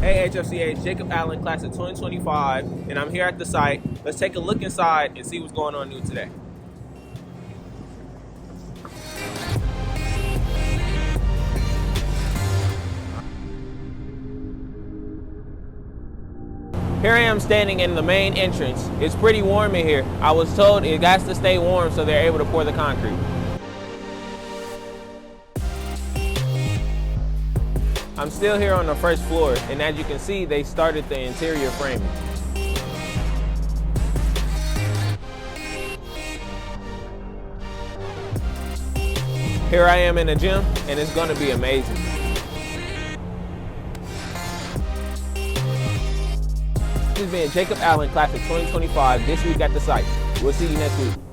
Hey HFCH, Jacob Allen, class of 2025, and I'm here at the site. Let's take a look inside and see what's going on new today. Here I am standing in the main entrance. It's pretty warm in here. I was told it has to stay warm so they're able to pour the concrete. I'm still here on the first floor, and as you can see, they started the interior framing. Here I am in the gym, and it's gonna be amazing. This has been Jacob Allen, class of 2025, this week at the site. We'll see you next week.